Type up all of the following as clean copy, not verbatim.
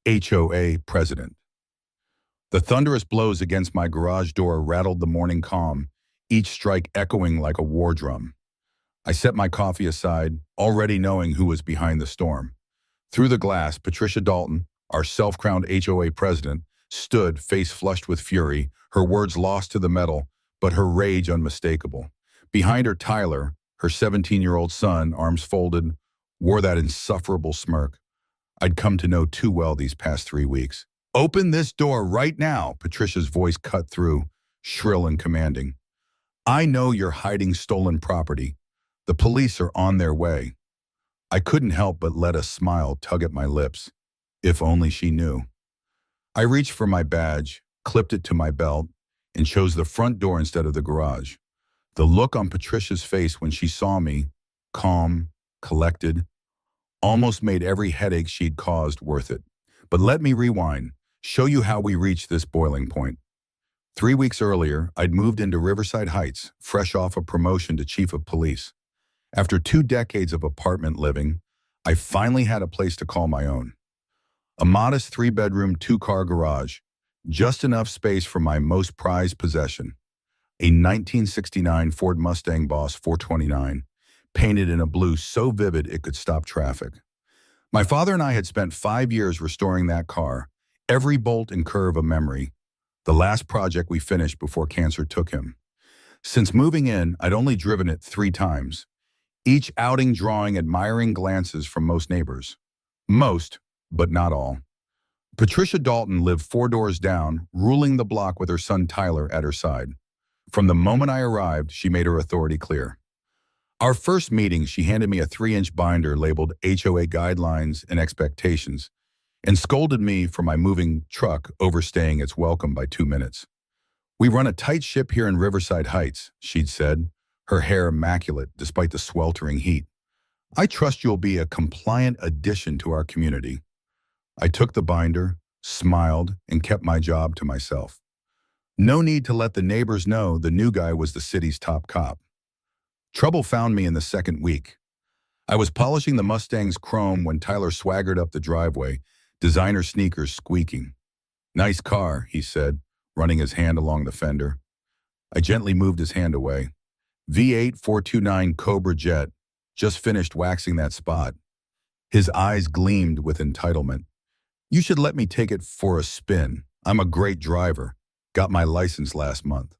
HOA president. The thunderous blows against my garage door rattled the morning calm, each strike echoing like a war drum. I set my coffee aside, already knowing who was behind the storm. Through the glass, Patricia Dalton, our self-crowned HOA president, stood, face flushed with fury, her words lost to the metal, but her rage unmistakable. Behind her, Tyler, her 17-year-old son, arms folded, wore that insufferable smirk I'd come to know too well these past 3 weeks. "Open this door right now," Patricia's voice cut through, shrill and commanding. "I know you're hiding stolen property. The police are on their way." I couldn't help but let a smile tug at my lips. If only she knew. I reached for my badge, clipped it to my belt, and chose the front door instead of the garage. The look on Patricia's face when she saw me, calm, collected, almost made every headache she'd caused worth it. But let me rewind, show you how we reached this boiling point. 3 weeks earlier, I'd moved into Riverside Heights, fresh off a promotion to chief of police. After 2 decades of apartment living, I finally had a place to call my own. A modest 3-bedroom, 2-car garage, just enough space for my most prized possession, a 1969 Ford Mustang Boss 429, painted in a blue so vivid it could stop traffic. My father and I had spent 5 years restoring that car, every bolt and curve a memory, the last project we finished before cancer took him. Since moving in, I'd only driven it 3 times, each outing drawing admiring glances from most neighbors. Most, but not all. Patricia Dalton lived 4 doors down, ruling the block with her son Tyler at her side. From the moment I arrived, she made her authority clear. Our first meeting, she handed me a 3-inch binder labeled HOA Guidelines and Expectations and scolded me for my moving truck overstaying its welcome by 2 minutes. "We run a tight ship here in Riverside Heights," she'd said, her hair immaculate despite the sweltering heat. "I trust you'll be a compliant addition to our community." I took the binder, smiled, and kept my job to myself. No need to let the neighbors know the new guy was the city's top cop. Trouble found me in the second week. I was polishing the Mustang's chrome when Tyler swaggered up the driveway, designer sneakers squeaking. "Nice car," he said, running his hand along the fender. I gently moved his hand away. "V8 429 Cobra Jet, just finished waxing that spot." His eyes gleamed with entitlement. "You should let me take it for a spin. I'm a great driver. Got my license last month."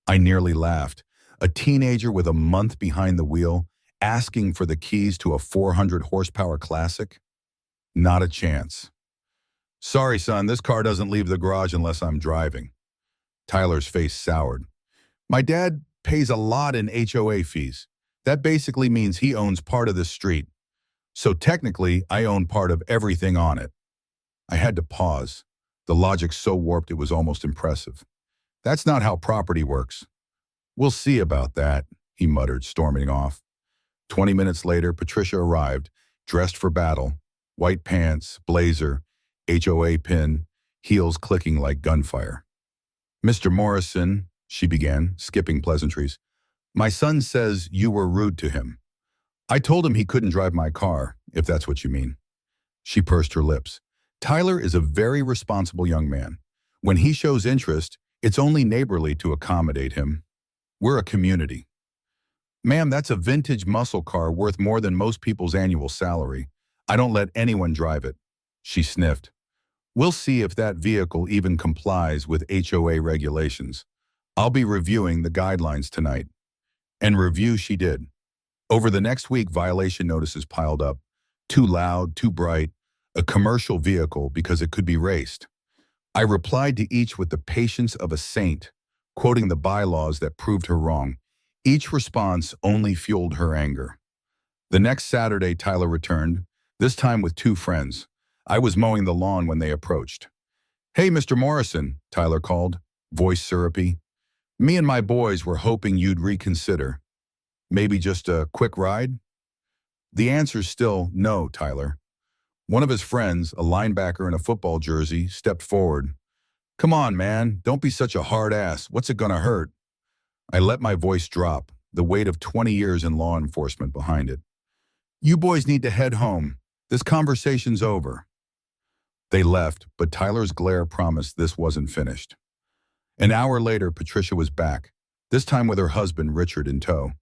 I nearly laughed. A teenager with a month behind the wheel, asking for the keys to a 400 horsepower classic? Not a chance. "Sorry, son, this car doesn't leave the garage unless I'm driving." Tyler's face soured. "My dad pays a lot in HOA fees. That basically means he owns part of this street. So technically, I own part of everything on it." I had to pause. The logic so warped it was almost impressive. "That's not how property works." "We'll see about that," he muttered, storming off. 20 minutes later, Patricia arrived, dressed for battle, white pants, blazer, HOA pin, heels clicking like gunfire. "Mr. Morrison," she began, skipping pleasantries, "my son says you were rude to him." "I told him he couldn't drive my car, if that's what you mean." She pursed her lips. "Tyler is a very responsible young man. When he shows interest, it's only neighborly to accommodate him. We're a community." "Ma'am, that's a vintage muscle car worth more than most people's annual salary. I don't let anyone drive it." She sniffed. "We'll see if that vehicle even complies with HOA regulations. I'll be reviewing the guidelines tonight." And review she did. Over the next week, violation notices piled up. Too loud, too bright, a commercial vehicle because it could be raced. I replied to each with the patience of a saint, quoting the bylaws that proved her wrong. Each response only fueled her anger. The next Saturday, Tyler returned, this time with 2 friends. I was mowing the lawn when they approached. "Hey, Mr. Morrison," Tyler called, voice syrupy. "Me and my boys were hoping you'd reconsider. Maybe just a quick ride?" The answer's still no, Tyler. One of his friends, a linebacker in a football jersey, stepped forward. "Come on, man, don't be such a hard ass. What's it gonna hurt?" I let my voice drop, the weight of 20 years in law enforcement behind it. "You boys need to head home. This conversation's over." They left, but Tyler's glare promised this wasn't finished. An hour later, Patricia was back, this time with her husband, Richard, in tow.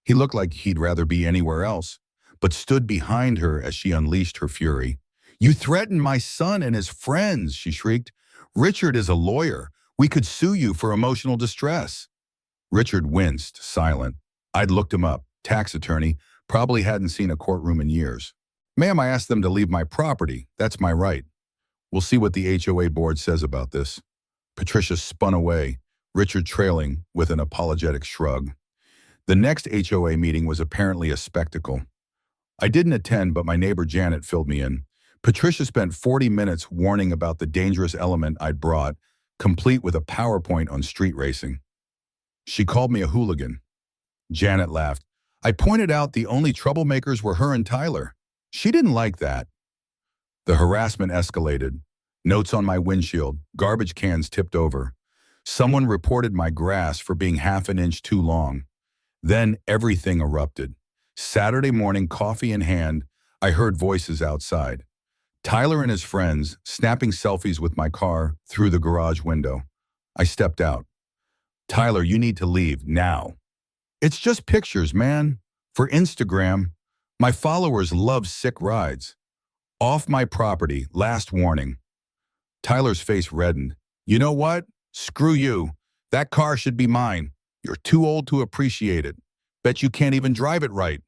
He looked like he'd rather be anywhere else, but stood behind her as she unleashed her fury. "You threatened my son and his friends," she shrieked. "Richard is a lawyer. We could sue you for emotional distress." Richard winced, silent. I'd looked him up. Tax attorney, probably hadn't seen a courtroom in years. "Ma'am, I asked them to leave my property. That's my right. We'll see what the HOA board says about this." Patricia spun away, Richard trailing with an apologetic shrug. The next HOA meeting was apparently a spectacle. I didn't attend, but my neighbor Janet filled me in. Patricia spent 40 minutes warning about the dangerous element I'd brought, complete with a PowerPoint on street racing. She called me a hooligan. Janet laughed. I pointed out the only troublemakers were her and Tyler. She didn't like that. The harassment escalated. Notes on my windshield, garbage cans tipped over. Someone reported my grass for being half an inch too long. Then everything erupted. Saturday morning, coffee in hand, I heard voices outside. Tyler and his friends snapping selfies with my car through the garage window. I stepped out. "Tyler, you need to leave now." "It's just pictures, man. For Instagram. My followers love sick rides." "Off my property, last warning." Tyler's face reddened. "You know what? Screw you. That car should be mine. You're too old to appreciate it. Bet you can't even drive it right."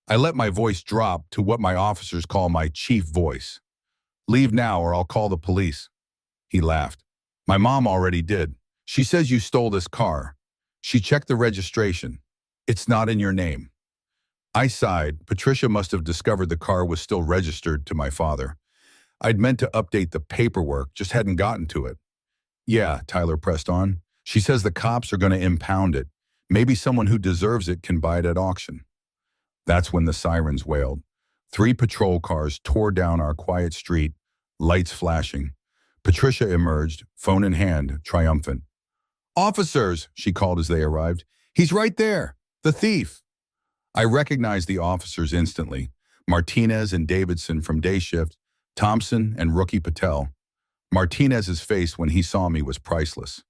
I let my voice drop to what my officers call my chief voice. "Leave now or I'll call the police." He laughed. "My mom already did. She says you stole this car. She checked the registration. It's not in your name." I sighed. Patricia must have discovered the car was still registered to my father. I'd meant to update the paperwork, just hadn't gotten to it. "Yeah," Tyler pressed on. "She says the cops are going to impound it. Maybe someone who deserves it can buy it at auction." That's when the sirens wailed. 3 patrol cars tore down our quiet street, lights flashing. Patricia emerged, phone in hand, triumphant. "Officers," she called as they arrived. "He's right there. The thief." I recognized the officers instantly. Martinez and Davidson from day shift, Thompson and Rookie Patel. Martinez's face when he saw me was priceless.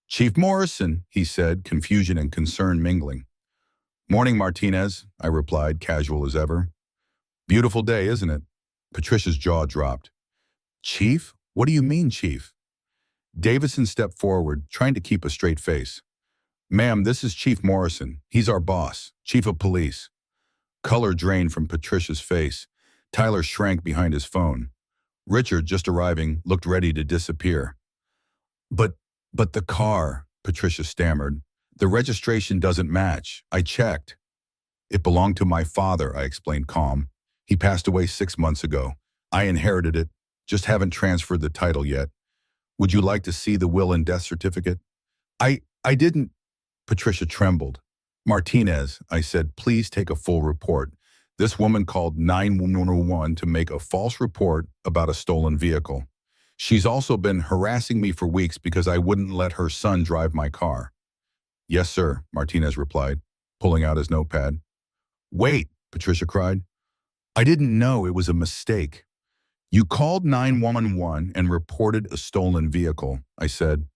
"Chief Morrison," he said, confusion and concern mingling. "Morning, Martinez," I replied, casual as ever. "Beautiful day, isn't it?" Patricia's jaw dropped. "Chief? What do you mean, Chief?" Davidson stepped forward, trying to keep a straight face. "Ma'am, this is Chief Morrison. He's our boss, Chief of Police." Color drained from Patricia's face. Tyler shrank behind his phone. Richard, just arriving, looked ready to disappear. But the car," Patricia stammered. "The registration doesn't match. I checked." "It belonged to my father," I explained calm. "He passed away 6 months ago. I inherited it, just haven't transferred the title yet. Would you like to see the will and death certificate?" I didn't." Patricia trembled. "Martinez," I said, "please take a full report. This woman called 911 to make a false report about a stolen vehicle. She's also been harassing me for weeks because I wouldn't let her son drive my car." "Yes, sir," Martinez replied, pulling out his notepad. "Wait," Patricia cried. "I didn't know it was a mistake." "You called 911 and reported a stolen vehicle," I said.